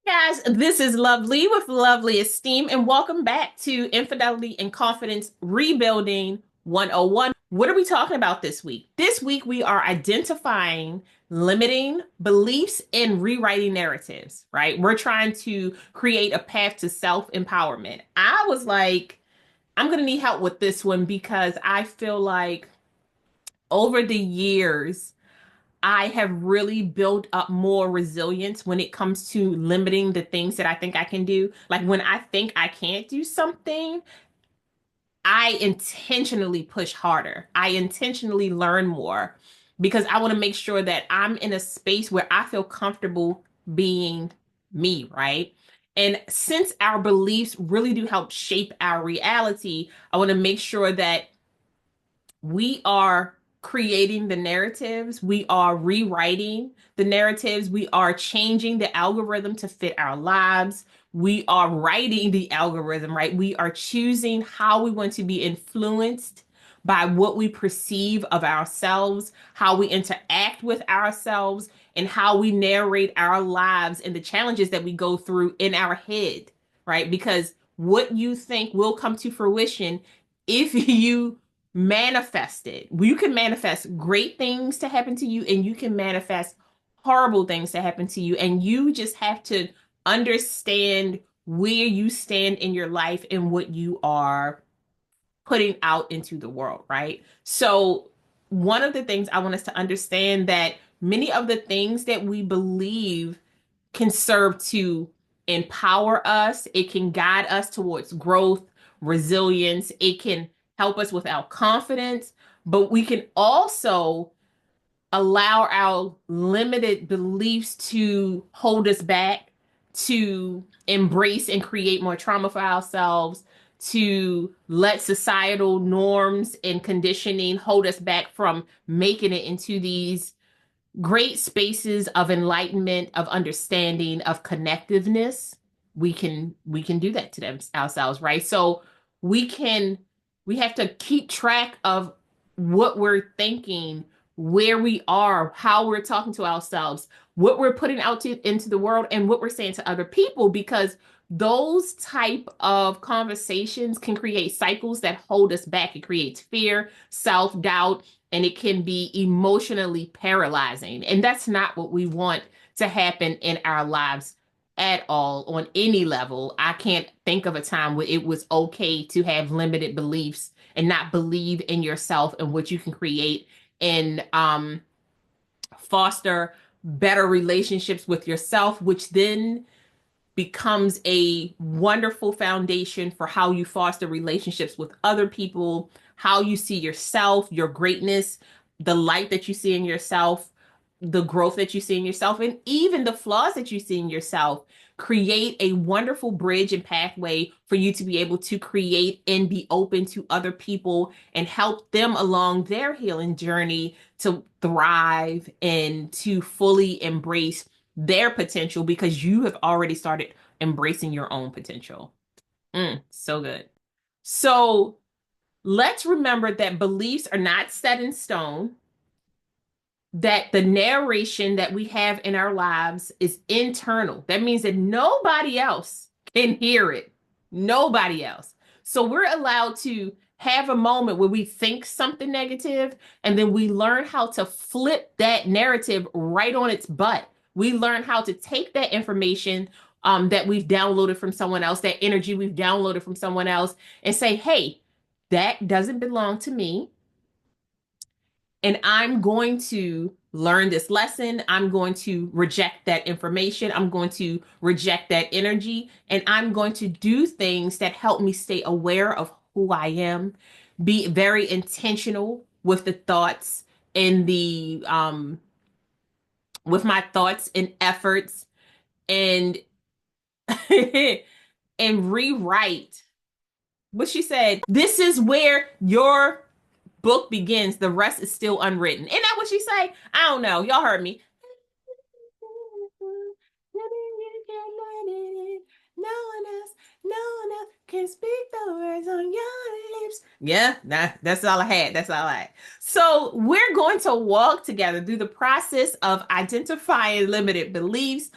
Guys, this is Lovely with Lovely Esteem, and welcome back to Infidelity and Confidence Rebuilding 101. What are we talking about this week? This week, we are identifying limiting beliefs and rewriting narratives, right? We're trying to create a path to self-empowerment. I was like, I'm going to need help with this one because I feel like over the years, I have really built up more resilience when it comes to limiting the things that I think I can do. Like when I think I can't do something, I intentionally push harder. I intentionally learn more because I want to make sure that I'm in a space where I feel comfortable being me, right? And since our beliefs really do help shape our reality, I want to make sure that we are creating the narratives, we are rewriting the narratives, we are changing the algorithm to fit our lives, we are writing the algorithm, right? We are choosing how we want to be influenced by what we perceive of ourselves, how we interact with ourselves, and how we narrate our lives and the challenges that we go through in our head, right? Because what you think will come to fruition if you manifest it. You can manifest great things to happen to you, and you can manifest horrible things to happen to you. And you just have to understand where you stand in your life and what you are putting out into the world, right? So, one of the things I want us to understand that many of the things that we believe can serve to empower us. It can guide us towards growth, resilience. It can help us with our confidence, but we can also allow our limited beliefs to hold us back, to embrace and create more trauma for ourselves, to let societal norms and conditioning hold us back from making it into these great spaces of enlightenment, of understanding, of connectiveness. We can do that to them ourselves, right? So we can we have to keep track of what we're thinking, where we are, how we're talking to ourselves, what we're putting out into the world, and what we're saying to other people, because those type of conversations can create cycles that hold us back. It creates fear, self-doubt, and it can be emotionally paralyzing. And that's not what we want to happen in our lives at all on any level. I can't think of a time where it was okay to have limited beliefs and not believe in yourself and what you can create and foster better relationships with yourself, which then becomes a wonderful foundation for how you foster relationships with other people, how you see yourself, your greatness, the light that you see in yourself, the growth that you see in yourself, and even the flaws that you see in yourself. Create a wonderful bridge and pathway for you to be able to create and be open to other people and help them along their healing journey to thrive and to fully embrace their potential because you have already started embracing your own potential. So good. So let's remember that beliefs are not set in stone, that the narration that we have in our lives is internal. That means that nobody else can hear it. Nobody else. So we're allowed to have a moment where we think something negative and then we learn how to flip that narrative right on its butt. We learn how to take that information that we've downloaded from someone else, that energy we've downloaded from someone else, and say, hey, that doesn't belong to me, and I'm going to learn this lesson. I'm going to reject that information. I'm going to reject that energy. And I'm going to do things that help me stay aware of who I am, be very intentional with the thoughts and with my thoughts and efforts, and and rewrite what she said. This is where your book begins. The rest is still unwritten. Isn't that what she say? I don't know. Y'all heard me. No one else, no one else can speak the words on your lips. Yeah, that's all I had. That's all I had. So we're going to walk together through the process of identifying limited beliefs,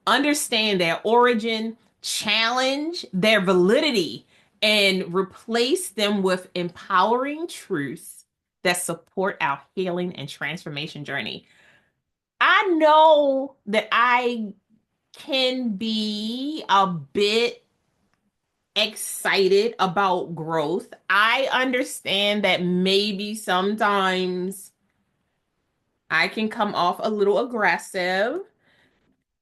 understand their origin, challenge their validity, and replace them with empowering truths that support our healing and transformation journey. I know that I can be a bit excited about growth. I understand that maybe sometimes I can come off a little aggressive.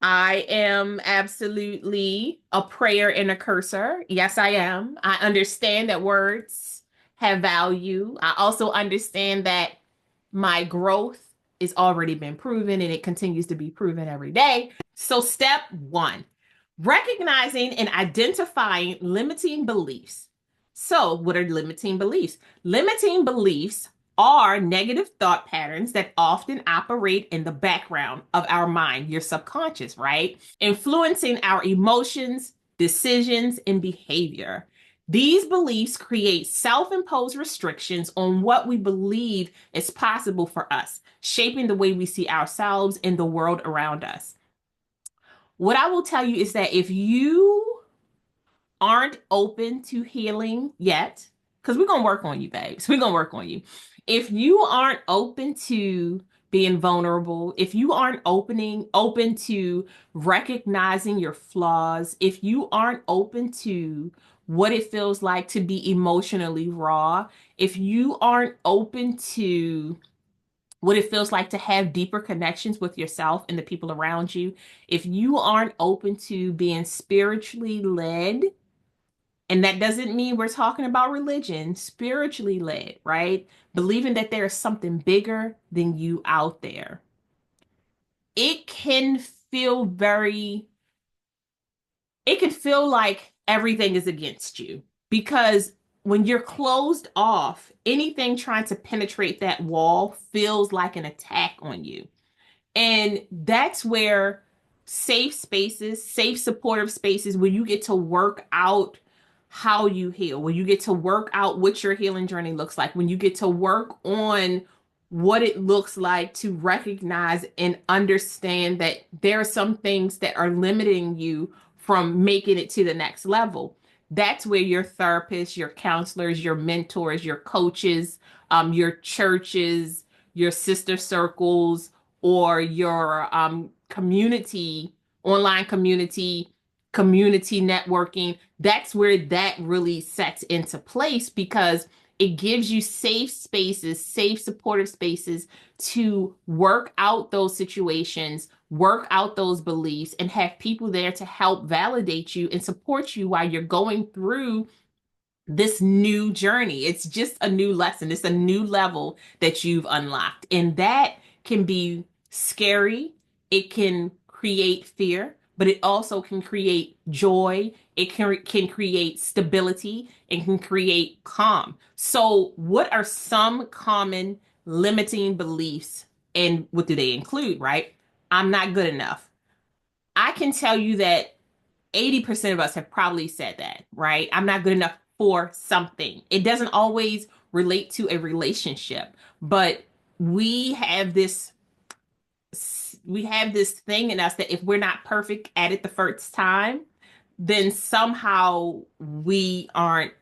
I am absolutely a prayer and a cursor. Yes, I am. I understand that words have value. I also understand that my growth is already been proven and it continues to be proven every day. So, step one, recognizing and identifying limiting beliefs. So, what are limiting beliefs? Limiting beliefs are negative thought patterns that often operate in the background of our mind, your subconscious, right? Influencing our emotions, decisions, and behavior. These beliefs create self imposed restrictions on what we believe is possible for us, shaping the way we see ourselves and the world around us. What I will tell you is that if you aren't open to healing yet, because we're going to work on you, babes, we're going to work on you. If you aren't open to being vulnerable, if you aren't open to recognizing your flaws, if you aren't open to what it feels like to be emotionally raw, if you aren't open to what it feels like to have deeper connections with yourself and the people around you, if you aren't open to being spiritually led, and that doesn't mean we're talking about religion, spiritually led, right? Believing that there is something bigger than you out there. It can feel very, it can feel like everything is against you because when you're closed off, anything trying to penetrate that wall feels like an attack on you. And that's where safe spaces, safe supportive spaces, where you get to work out how you heal, when you get to work out what your healing journey looks like, when you get to work on what it looks like to recognize and understand that there are some things that are limiting you from making it to the next level. That's where your therapists, your counselors, your mentors, your coaches, your churches, your sister circles, or your community, online community networking, that's where that really sets into place because it gives you safe spaces, safe supportive spaces to work out those situations, work out those beliefs, and have people there to help validate you and support you while you're going through this new journey. It's just a new lesson. It's a new level that you've unlocked. And that can be scary. It can create fear, but it also can create joy. It can create stability and can create calm. So, what are some common limiting beliefs and what do they include, right? I'm not good enough. I can tell you that 80% of us have probably said that, right? I'm not good enough for something. It doesn't always relate to a relationship, but we have this thing in us that if we're not perfect at it the first time, then somehow we aren't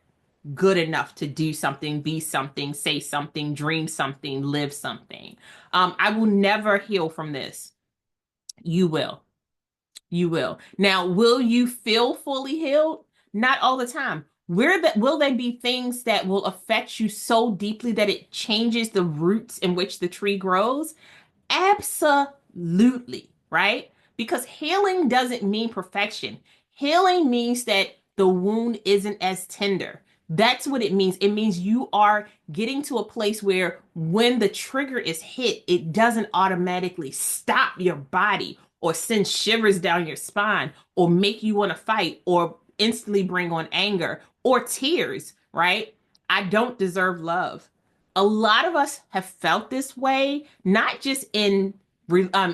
good enough to do something, be something, say something, dream something, live something. I will never heal from this. You will. You will. Now, will you feel fully healed? Not all the time. Will there be things that will affect you so deeply that it changes the roots in which the tree grows? Absolutely, right? Because healing doesn't mean perfection. Healing means that the wound isn't as tender. That's what it means. It means you are getting to a place where when the trigger is hit, it doesn't automatically stop your body or send shivers down your spine or make you want to fight or instantly bring on anger or tears, right? I don't deserve love. A lot of us have felt this way, not just in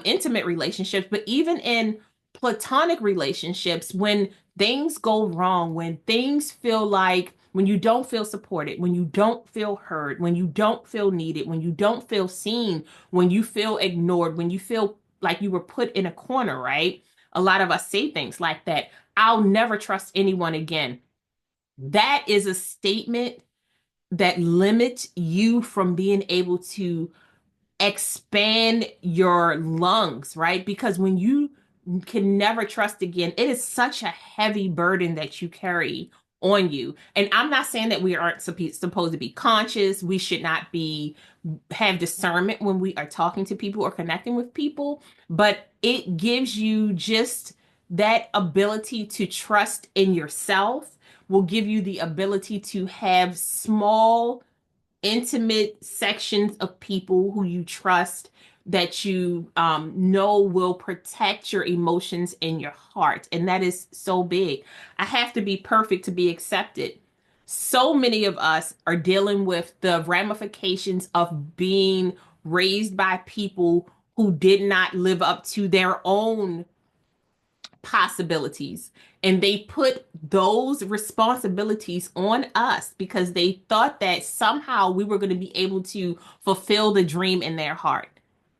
intimate relationships, but even in platonic relationships when things go wrong, when things feel like, when you don't feel supported, when you don't feel heard, when you don't feel needed, when you don't feel seen, when you feel ignored, when you feel like you were put in a corner, right? a lot of us say things like that. I'll never trust anyone again. That is a statement that limits you from being able to expand your lungs, right? Because when you can never trust again, it is such a heavy burden that you carry on you. And I'm not saying that we aren't supposed to be conscious. We should not be have discernment when we are talking to people or connecting with people, but it gives you just that ability to trust in yourself, will give you the ability to have small intimate sections of people who you trust, that you know will protect your emotions in your heart. And that is so big. I have to be perfect to be accepted. So many of us are dealing with the ramifications of being raised by people who did not live up to their own possibilities. And they put those responsibilities on us because they thought that somehow we were going to be able to fulfill the dream in their heart.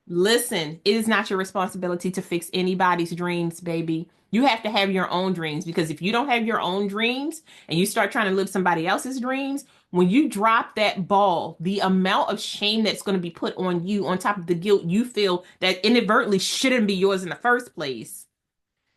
Listen, it is not your responsibility to fix anybody's dreams, baby. You have to have your own dreams, because if you don't have your own dreams and you start trying to live somebody else's dreams, when you drop that ball, the amount of shame that's going to be put on you, on top of the guilt you feel that inadvertently shouldn't be yours in the first place.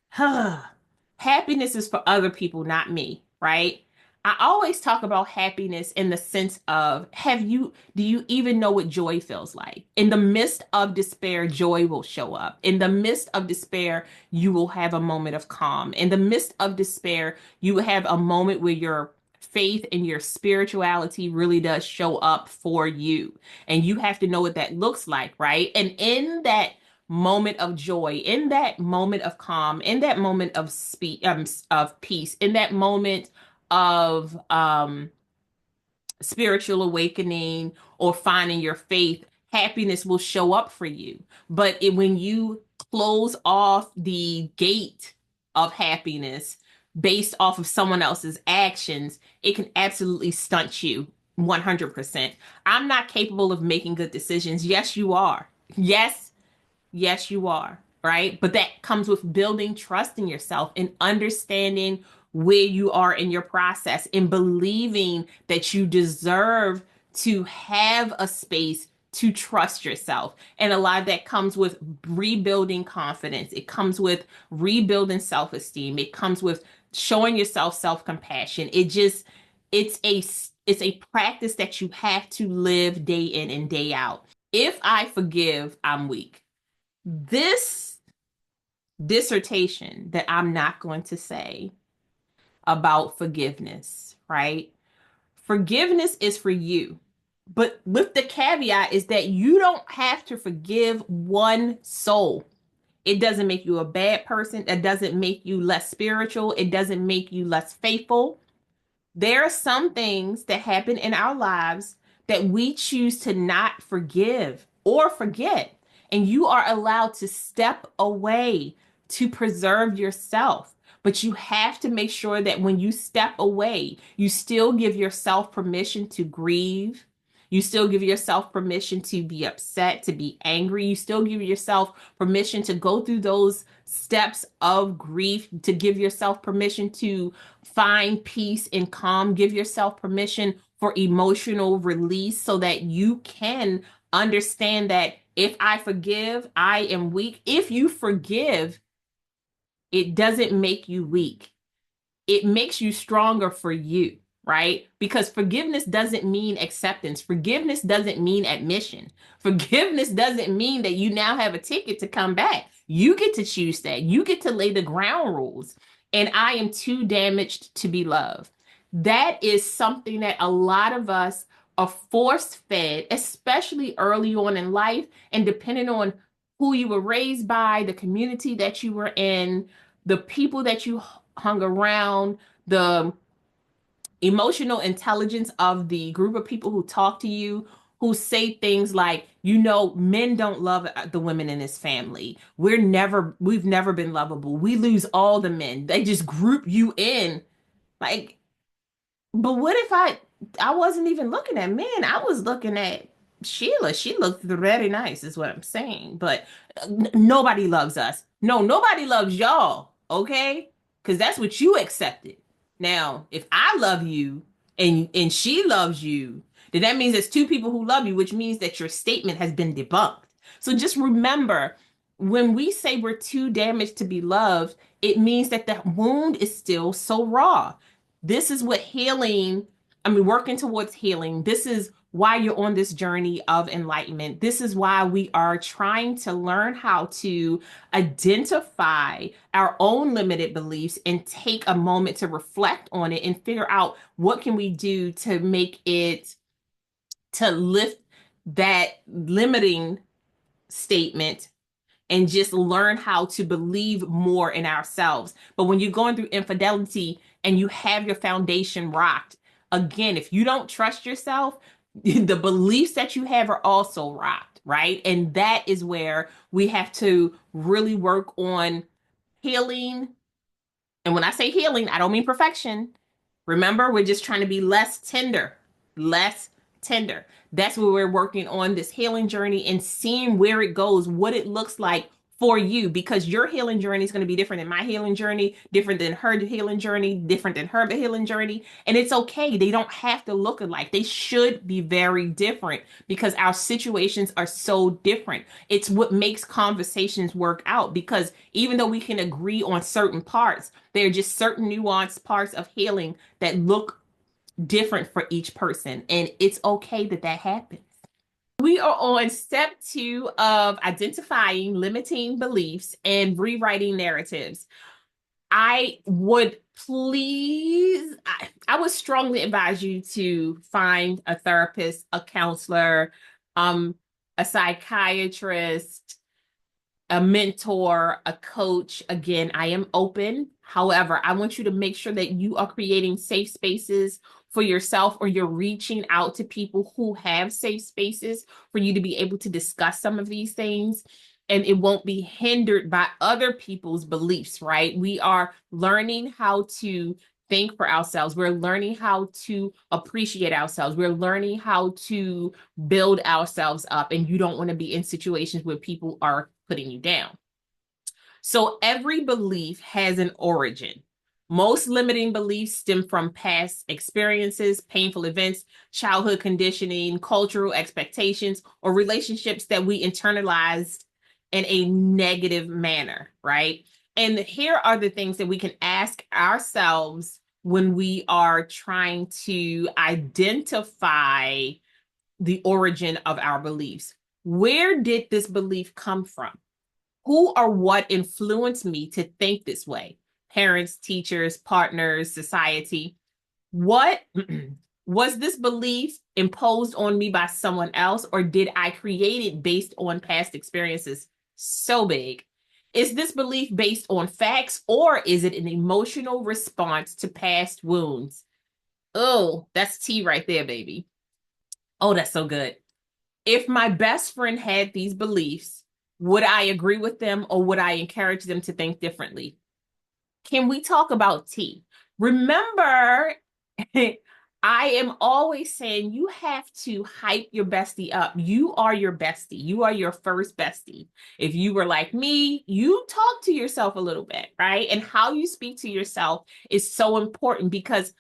Happiness is for other people, not me, right? I always talk about happiness in the sense of, do you even know what joy feels like? In the midst of despair, joy will show up. In the midst of despair, you will have a moment of calm. In the midst of despair, you will have a moment where your faith and your spirituality really does show up for you. And you have to know what that looks like, right? And in that moment of joy, in that moment of calm, in that moment of of peace, in that moment of spiritual awakening or finding your faith, happiness will show up for you. But when you close off the gate of happiness based off of someone else's actions, it can absolutely stunt you 100%. I'm not capable of making good decisions. Yes, you are. Yes, you are, right? But that comes with building trust in yourself and understanding where you are in your process and believing that you deserve to have a space to trust yourself. And a lot of that comes with rebuilding confidence. It comes with rebuilding self-esteem. It comes with showing yourself self-compassion. It's a practice that you have to live day in and day out. If I forgive, I'm weak. This dissertation that I'm not going to say about forgiveness, right? Forgiveness is for you. But with the caveat is that you don't have to forgive one soul. It doesn't make you a bad person. It doesn't make you less spiritual. It doesn't make you less faithful. There are some things that happen in our lives that we choose to not forgive or forget. And you are allowed to step away to preserve yourself. But you have to make sure that when you step away, you still give yourself permission to grieve. You still give yourself permission to be upset, to be angry. You still give yourself permission to go through those steps of grief, to give yourself permission to find peace and calm. Give yourself permission for emotional release so that you can understand that if I forgive, I am weak. If you forgive, it doesn't make you weak. It makes you stronger for you, right? Because forgiveness doesn't mean acceptance. Forgiveness doesn't mean admission. Forgiveness doesn't mean that you now have a ticket to come back. You get to choose that. You get to lay the ground rules. And I am too damaged to be loved. That is something that a lot of us are force fed, especially early on in life, and depending on who you were raised by, the community that you were in, the people that you hung around, the emotional intelligence of the group of people who talk to you, who say things like, men don't love the women in this family. We've never been lovable. We lose all the men. They just group you in. Like, but what if I wasn't even looking at men? I was looking at Sheila, she looks very nice, is what I'm saying. But nobody loves us. No, nobody loves y'all, okay? Because that's what you accepted. Now, if I love you and she loves you, then that means there's two people who love you, which means that your statement has been debunked. So just remember, when we say we're too damaged to be loved, it means that the wound is still so raw. This is what healing, I mean, working towards healing, this is why you're on this journey of enlightenment. This is why we are trying to learn how to identify our own limited beliefs and take a moment to reflect on it and figure out what can we do to make it, to lift that limiting statement and just learn how to believe more in ourselves. But when you're going through infidelity and you have your foundation rocked, again, if you don't trust yourself, the beliefs that you have are also rocked, right? And that is where we have to really work on healing. And when I say healing, I don't mean perfection. Remember, we're just trying to be less tender, less tender. That's where we're working on this healing journey and seeing where it goes, what it looks like for you, because your healing journey is going to be different than my healing journey, different than her healing journey, different than her healing journey. And it's okay. They don't have to look alike. They should be very different because our situations are so different. It's what makes conversations work out, because even though we can agree on certain parts, there are just certain nuanced parts of healing that look different for each person. And it's okay that that happens. We are on step 2 of identifying limiting beliefs and rewriting narratives. I would please, I would strongly advise you to find a therapist, a counselor, a psychiatrist, a mentor, a coach. Again, I am open. However, I want you to make sure that you are creating safe spaces for yourself, or you're reaching out to people who have safe spaces for you to be able to discuss some of these things. And it won't be hindered by other people's beliefs, right? We are learning how to think for ourselves. We're learning how to appreciate ourselves. We're learning how to build ourselves up. And you don't want to be in situations where people are putting you down. So every belief has an origin. Most limiting beliefs stem from past experiences, painful events, childhood conditioning, cultural expectations, or relationships that we internalized in a negative manner, right? And here are the things that we can ask ourselves when we are trying to identify the origin of our beliefs. Where did this belief come from? Who or what influenced me to think this way? Parents, teachers, partners, society. What was this belief imposed on me by someone else, or did I create it based on past experiences? So big. Is this belief based on facts, or is it an emotional response to past wounds? Oh, that's tea right there, baby. Oh, that's so good. If my best friend had these beliefs, would I agree with them, or would I encourage them to think differently? Can we talk about tea? Remember, I am always saying you have to hype your bestie up. You are your bestie. You are your first bestie. If you were like me, you talk to yourself a little bit, right? And how you speak to yourself is so important, because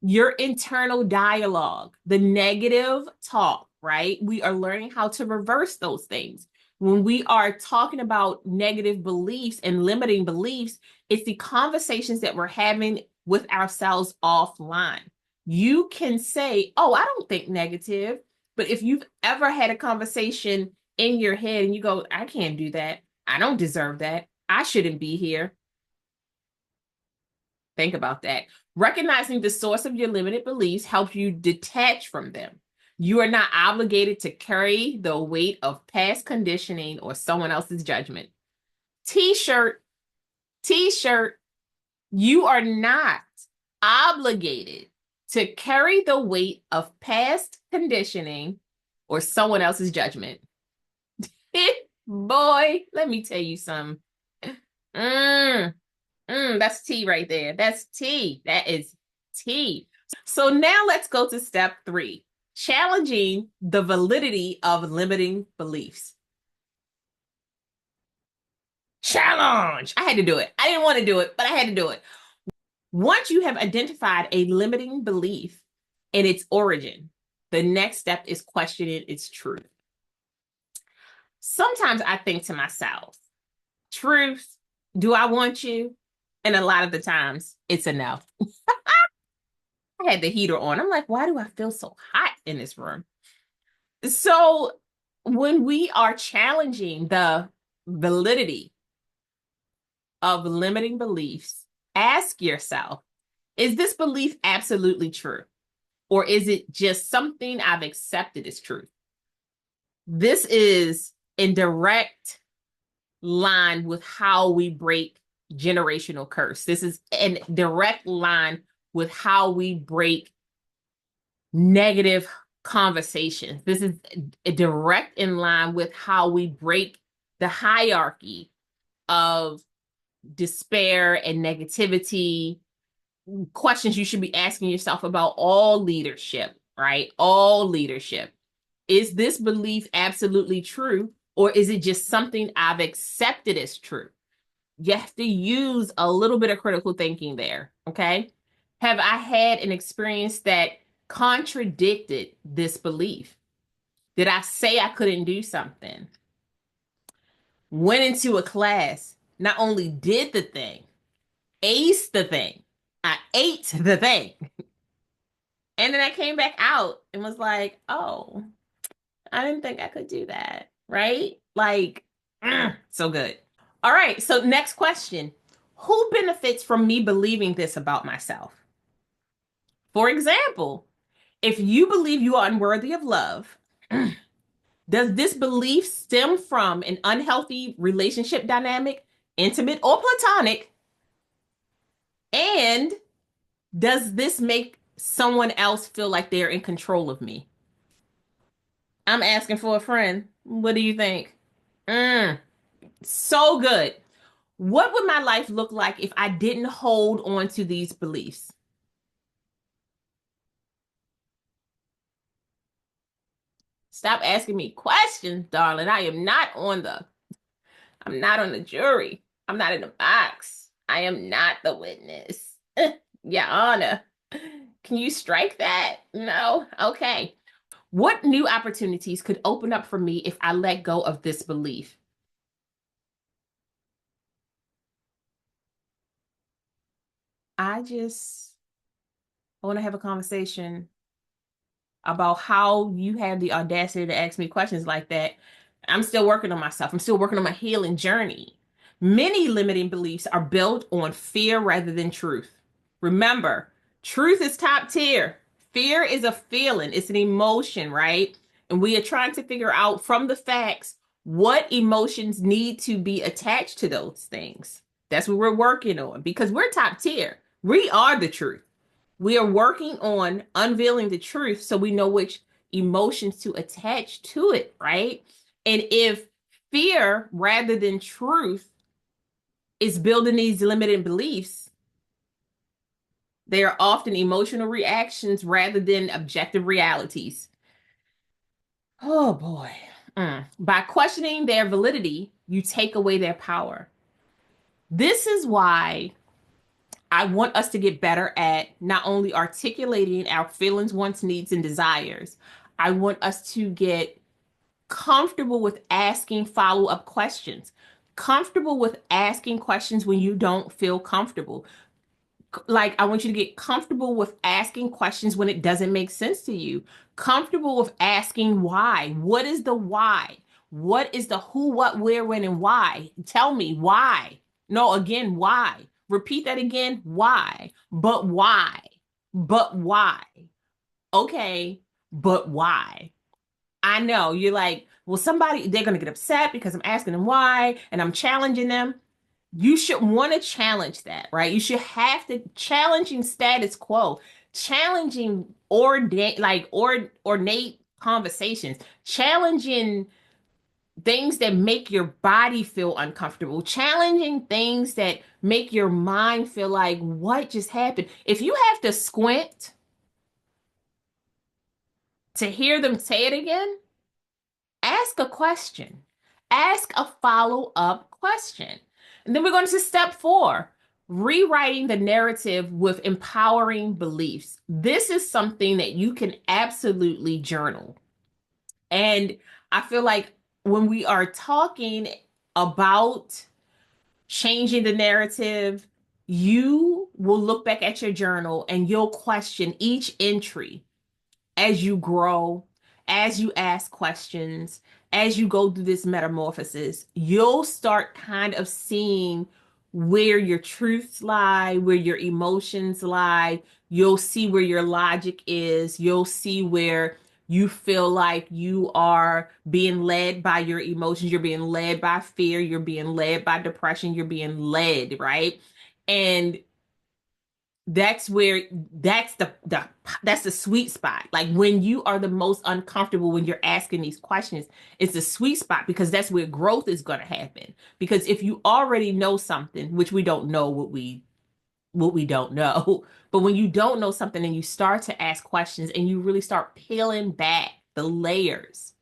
your internal dialogue, the negative talk, right? We are learning how to reverse those things. When we are talking about negative beliefs and limiting beliefs, it's the conversations that we're having with ourselves offline. You can say, oh, I don't think negative. But if you've ever had a conversation in your head and you go, I can't do that. I don't deserve that. I shouldn't be here. Think about that. Recognizing the source of your limited beliefs helps you detach from them. You are not obligated to carry the weight of past conditioning or someone else's judgment. T-shirt, T-shirt, you are not obligated to carry the weight of past conditioning or someone else's judgment. Boy, let me tell you something. That's tea right there. That's tea. That is tea. So now let's go to step 3. challenging the validity of limiting beliefs. Challenge. I had to do it. I didn't want to do it, but I had to do it. Once you have identified a limiting belief and its origin, the next step is questioning its truth. Sometimes I think to myself, truth, do I want you? And a lot of the times it's a no. I had the heater on. I'm like, why do I feel so hot in this room? So when we are challenging the validity of limiting beliefs, ask yourself, is this belief absolutely true? Or is it just something I've accepted as truth? This is in direct line with how we break generational curse. This is in direct line with how we break negative conversations. This is a direct in line with how we break the hierarchy of despair and negativity, questions you should be asking yourself about all leadership, right? All leadership. Is this belief absolutely true, or is it just something I've accepted as true? You have to use a little bit of critical thinking there, okay? Have I had an experience that contradicted this belief? Did I say I couldn't do something? Went into a class, not only did the thing, aced the thing, I ate the thing. And then I came back out and was like, oh, I didn't think I could do that, right? Like, so good. All right, so next question. Who benefits from me believing this about myself? For example, if you believe you are unworthy of love, does this belief stem from an unhealthy relationship dynamic, intimate or platonic? And does this make someone else feel like they're in control of me? I'm asking for a friend. What do you think? So good. What would my life look like if I didn't hold on to these beliefs? Stop asking me questions, darling. I'm not on the jury. I'm not in the box. I am not the witness. Your Honor. Can you strike that? No? Okay. What new opportunities could open up for me if I let go of this belief? I want to have a conversation about how you have the audacity to ask me questions like that. I'm still working on myself. I'm still working on my healing journey. Many limiting beliefs are built on fear rather than truth. Remember, truth is top tier. Fear is a feeling, it's an emotion, right? And we are trying to figure out from the facts what emotions need to be attached to those things. That's what we're working on because we're top tier. We are the truth. We are working on unveiling the truth so we know which emotions to attach to it, right? And if fear rather than truth is building these limiting beliefs, they are often emotional reactions rather than objective realities. Oh boy. By questioning their validity, you take away their power. This is why I want us to get better at not only articulating our feelings, wants, needs, and desires. I want us to get comfortable with asking follow-up questions, comfortable with asking questions when you don't feel comfortable. Like, I want you to get comfortable with asking questions when it doesn't make sense to you, comfortable with asking why. What is the why? What is the who, what, where, when, and why? Tell me why. No, again, why? Repeat that again. Why? But why? But why? Okay, but why? I know you're like, well, they're going to get upset because I'm asking them why and I'm challenging them. You should want to challenge that, right? You should have to challenging status quo, challenging ornate conversations, challenging things that make your body feel uncomfortable, challenging things that make your mind feel like, what just happened? If you have to squint To hear them say it again, ask a question. Ask a follow-up question. And then we're going to step 4, rewriting the narrative with empowering beliefs. This is something that you can absolutely journal. And I feel like when we are talking about changing the narrative, you will look back at your journal and you'll question each entry as you grow, as you ask questions, as you go through this metamorphosis. You'll start kind of seeing where your truths lie, where your emotions lie. You'll see where your logic is. You'll see where you feel like you are being led by your emotions. You're being led by fear. You're being led by depression. You're being led, right? And that's where that's the sweet spot. Like when you are the most uncomfortable when you're asking these questions, it's the sweet spot because that's where growth is going to happen. Because if you already know something, which we don't know what we don't know, but when you don't know something and you start to ask questions and you really start peeling back the layers,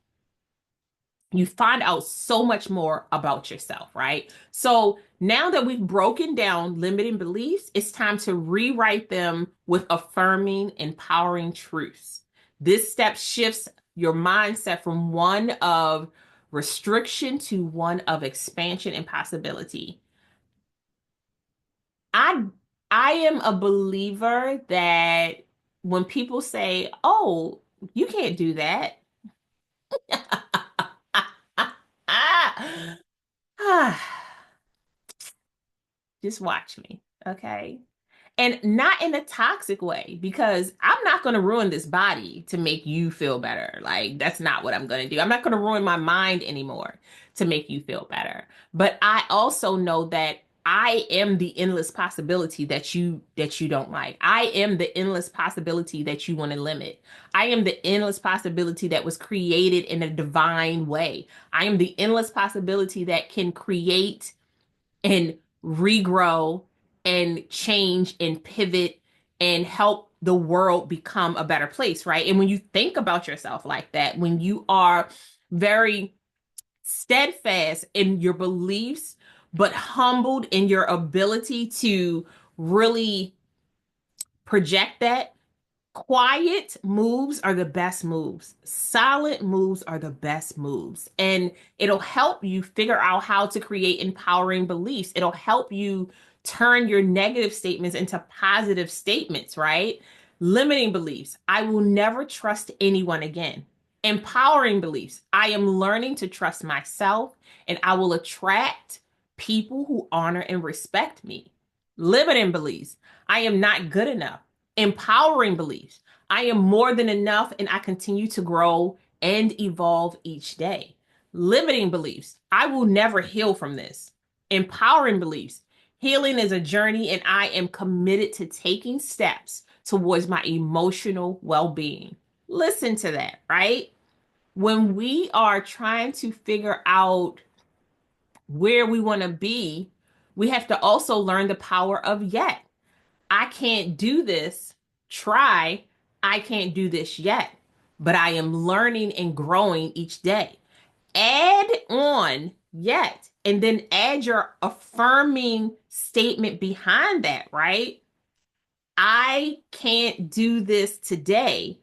you find out so much more about yourself, right? So now that we've broken down limiting beliefs, it's time to rewrite them with affirming, empowering truths. This step shifts your mindset from one of restriction to one of expansion and possibility. I I am a believer that when people say, "Oh, you can't do that." Just watch me, okay? And not in a toxic way, because I'm not going to ruin this body to make you feel better. Like, that's not what I'm going to do. I'm not going to ruin my mind anymore to make you feel better. But I also know that I am the endless possibility that you don't like. I am the endless possibility that you want to limit. I am the endless possibility that was created in a divine way. I am the endless possibility that can create and regrow and change and pivot and help the world become a better place, right? And when you think about yourself like that, when you are very steadfast in your beliefs, but humbled in your ability to really project that, quiet moves are the best moves. Silent moves are the best moves. And it'll help you figure out how to create empowering beliefs. It'll help you turn your negative statements into positive statements, right? Limiting beliefs. I will never trust anyone again. Empowering beliefs. I am learning to trust myself and I will attract people who honor and respect me. Limiting beliefs. I am not good enough. Empowering beliefs. I am more than enough and I continue to grow and evolve each day. Limiting beliefs. I will never heal from this. Empowering beliefs. Healing is a journey and I am committed to taking steps towards my emotional well-being. Listen to that, right? When we are trying to figure out where we want to be, we have to also learn the power of yet. I can't do this. Try. I can't do this yet, but I am learning and growing each day. Add on yet, and then add your affirming statement behind that, right? I can't do this today,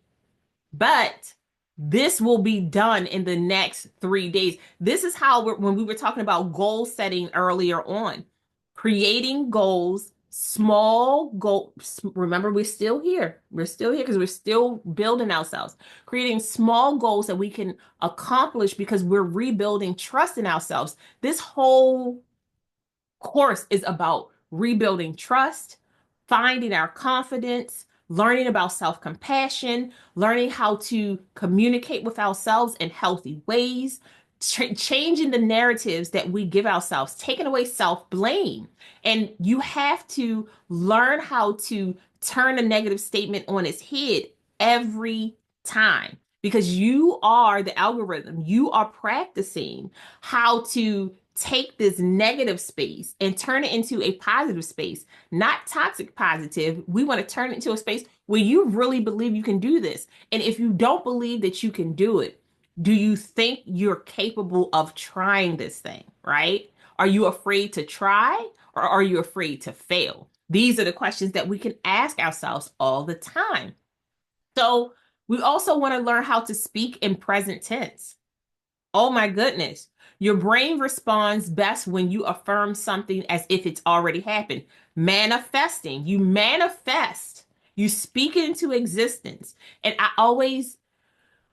but this will be done in the next 3 days. This is how when we were talking about goal setting earlier on, creating goals, small goals. Remember, we're still here. We're still here because we're still building ourselves, creating small goals that we can accomplish because we're rebuilding trust in ourselves. This whole course is about rebuilding trust, finding our confidence, learning about self compassion, learning how to communicate with ourselves in healthy ways, changing the narratives that we give ourselves, taking away self blame. And you have to learn how to turn a negative statement on its head every time because you are the algorithm. You are practicing how to take this negative space and turn it into a positive space, not toxic positive. We want to turn it into a space where you really believe you can do this. And if you don't believe that you can do it, do you think you're capable of trying this thing, right? Are you afraid to try or are you afraid to fail? These are the questions that we can ask ourselves all the time. So we also want to learn how to speak in present tense. Oh my goodness. Your brain responds best when you affirm something as if it's already happened. Manifesting, you manifest, you speak it into existence. And I always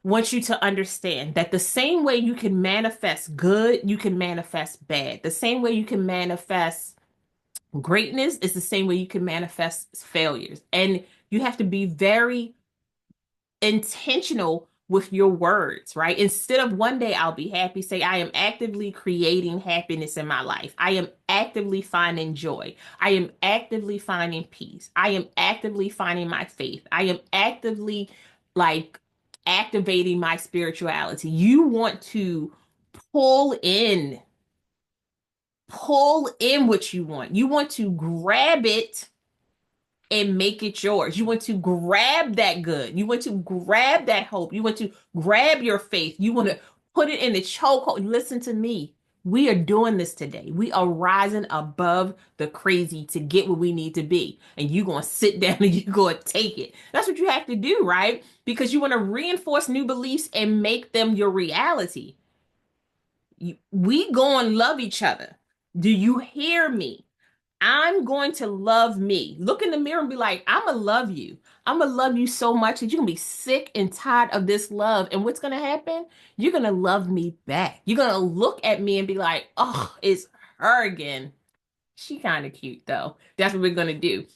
want you to understand that the same way you can manifest good, you can manifest bad. The same way you can manifest greatness is the same way you can manifest failures. And you have to be very intentional with your words, right? Instead of one day I'll be happy, say, I am actively creating happiness in my life. I am actively finding joy. I am actively finding peace. I am actively finding my faith. I am actively like activating my spirituality. You want to pull in, pull in what you want. You want to grab it and make it yours. You want to grab that good. You want to grab that hope. You want to grab your faith. You want to put it in the chokehold. Listen to me. We are doing this today. We are rising above the crazy to get where we need to be. And you're going to sit down and you're going to take it. That's what you have to do, right? Because you want to reinforce new beliefs and make them your reality. We go and love each other. Do you hear me? I'm going to love me. Look in the mirror and be like, I'm going to love you. I'm going to love you so much that you're going to be sick and tired of this love. And what's going to happen? You're going to love me back. You're going to look at me and be like, oh, it's her again. She kind of cute though. That's what we're going to do.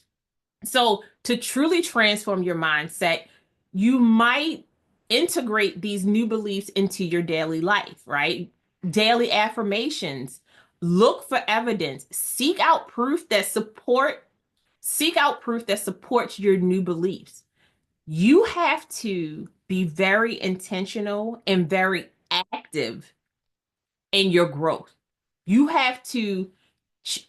So to truly transform your mindset, you might integrate these new beliefs into your daily life, right? Daily affirmations. Look for evidence. Seek out proof that supports your new beliefs. You have to be very intentional and very active in your growth. You have to,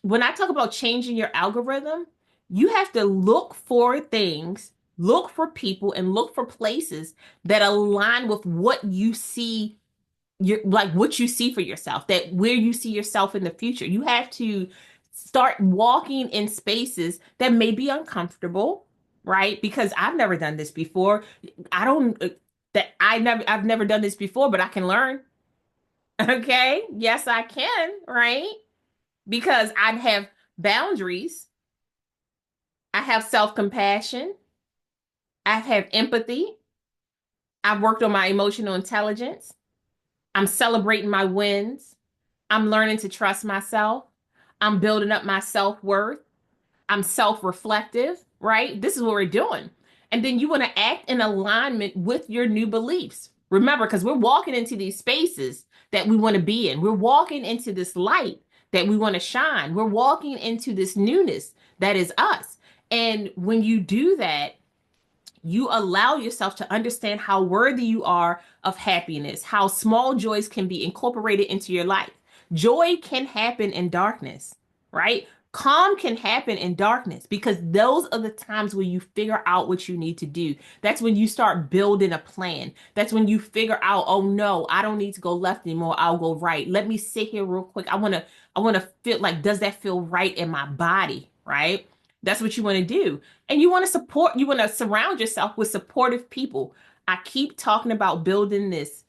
when I talk about changing your algorithm, you have to look for things, look for people, and look for places that align with what you see, like what you see for yourself, that where you see yourself in the future. You have to start walking in spaces that may be uncomfortable, right? Because I've never done this before. I don't I've never done this before, but I can learn. Okay? Yes, I can, right? Because I have boundaries. I have self-compassion. I have empathy. I've worked on my emotional intelligence. I'm celebrating my wins. I'm learning to trust myself. I'm building up my self-worth. I'm self-reflective, right? This is what we're doing. And then you want to act in alignment with your new beliefs. Remember, because we're walking into these spaces that we want to be in. We're walking into this light that we want to shine. We're walking into this newness that is us. And when you do that, you allow yourself to understand how worthy you are of happiness, how small joys can be incorporated into your life. Joy can happen in darkness, right? Calm can happen in darkness because those are the times where you figure out what you need to do. That's when you start building a plan. That's when you figure out, oh no, I don't need to go left anymore. I'll go right. Let me sit here real quick. I want to feel like, does that feel right in my body, right? That's what you want to do. And you want to surround yourself with supportive people. I keep talking about building this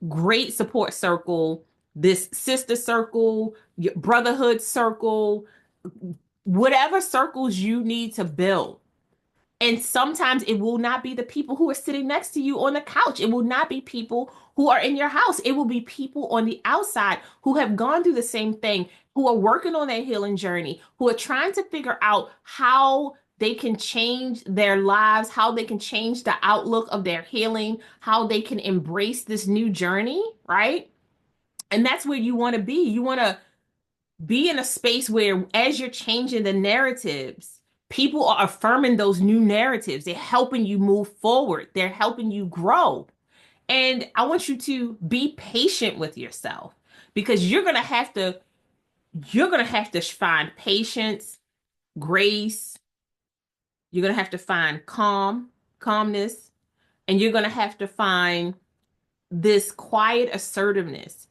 great support circle, this sister circle, your brotherhood circle, whatever circles you need to build. And sometimes it will not be the people who are sitting next to you on the couch. It will not be people who are in your house. It will be people on the outside who have gone through the same thing, who are working on their healing journey, who are trying to figure out how they can change their lives, how they can change the outlook of their healing, how they can embrace this new journey, right? And that's where you want to be. You want to be in a space where, as you're changing the narratives, people are affirming those new narratives. They're helping you move forward, they're helping you grow. And I want you to be patient with yourself because you're going to have to. You're going to have to find patience, grace. You're going to have to find calmness, and you're going to have to find this quiet assertiveness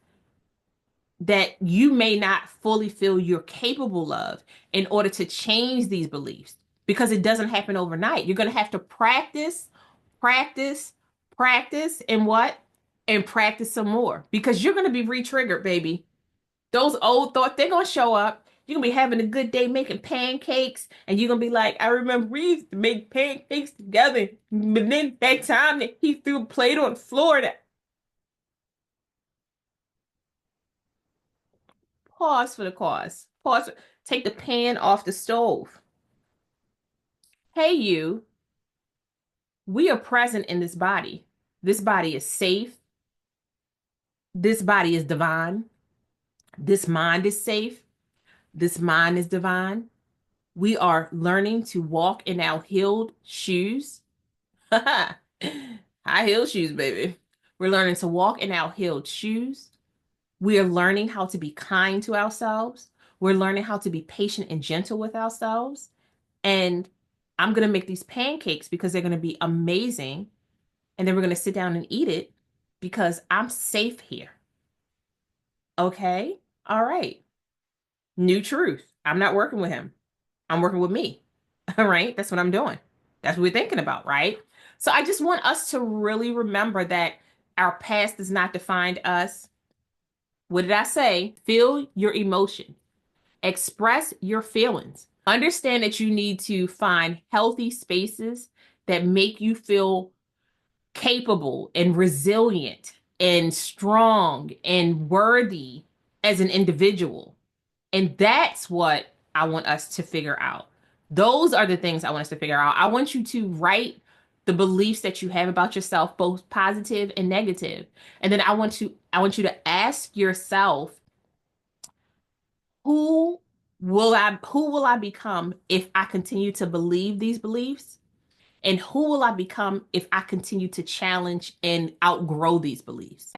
that you may not fully feel you're capable of in order to change these beliefs, because it doesn't happen overnight. You're going to have to practice, practice, practice, and what? And practice some more, because you're going to be re-triggered, baby. Those old thoughts, they're going to show up. You're going to be having a good day making pancakes, and you're going to be like, I remember we used to make pancakes together. But then that time that he threw a plate on the floor, that pause for the cause. Pause. Take the pan off the stove. Hey, you, we are present in this body. This body is safe. This body is divine. This mind is safe. This mind is divine. We are learning to walk in our healed shoes. High heel shoes, baby. We're learning to walk in our healed shoes. We are learning how to be kind to ourselves. We're learning how to be patient and gentle with ourselves. And I'm going to make these pancakes because they're going to be amazing. And then we're going to sit down and eat it because I'm safe here. Okay? All right. New truth. I'm not working with him. I'm working with me. All right? That's what I'm doing. That's what we're thinking about, right? So I just want us to really remember that our past does not define us. What did I say? Feel your emotion. Express your feelings. Understand that you need to find healthy spaces that make you feel capable and resilient and strong and worthy as an individual. And that's what I want us to figure out. Those are the things I want us to figure out. I want you to write the beliefs that you have about yourself, both positive and negative. And then I want you to ask yourself, who will I become if I continue to believe these beliefs? And who will I become if I continue to challenge and outgrow these beliefs?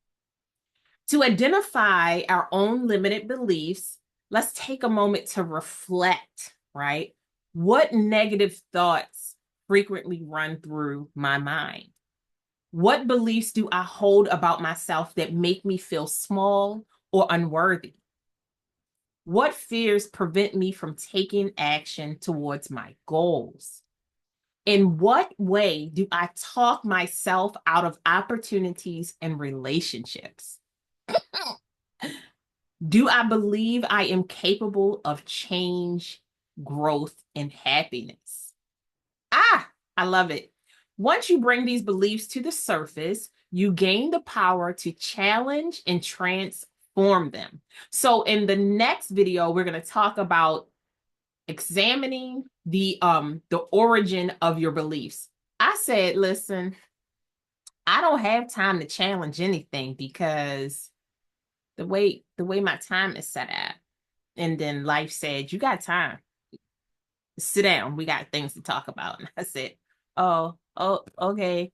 To identify our own limited beliefs, let's take a moment to reflect, right? What negative thoughts frequently run through my mind? What beliefs do I hold about myself that make me feel small or unworthy? What fears prevent me from taking action towards my goals? In what way do I talk myself out of opportunities and relationships? Do I believe I am capable of change, growth, and happiness? I love it. Once you bring these beliefs to the surface, you gain the power to challenge and transform them. So in the next video, we're going to talk about examining the origin of your beliefs. I said, listen, I don't have time to challenge anything because the way my time is set up. And then life said, you got time. Sit down. We got things to talk about. And I said, oh, okay.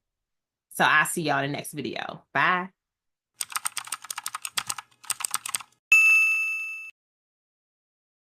So I'll see y'all in the next video. Bye.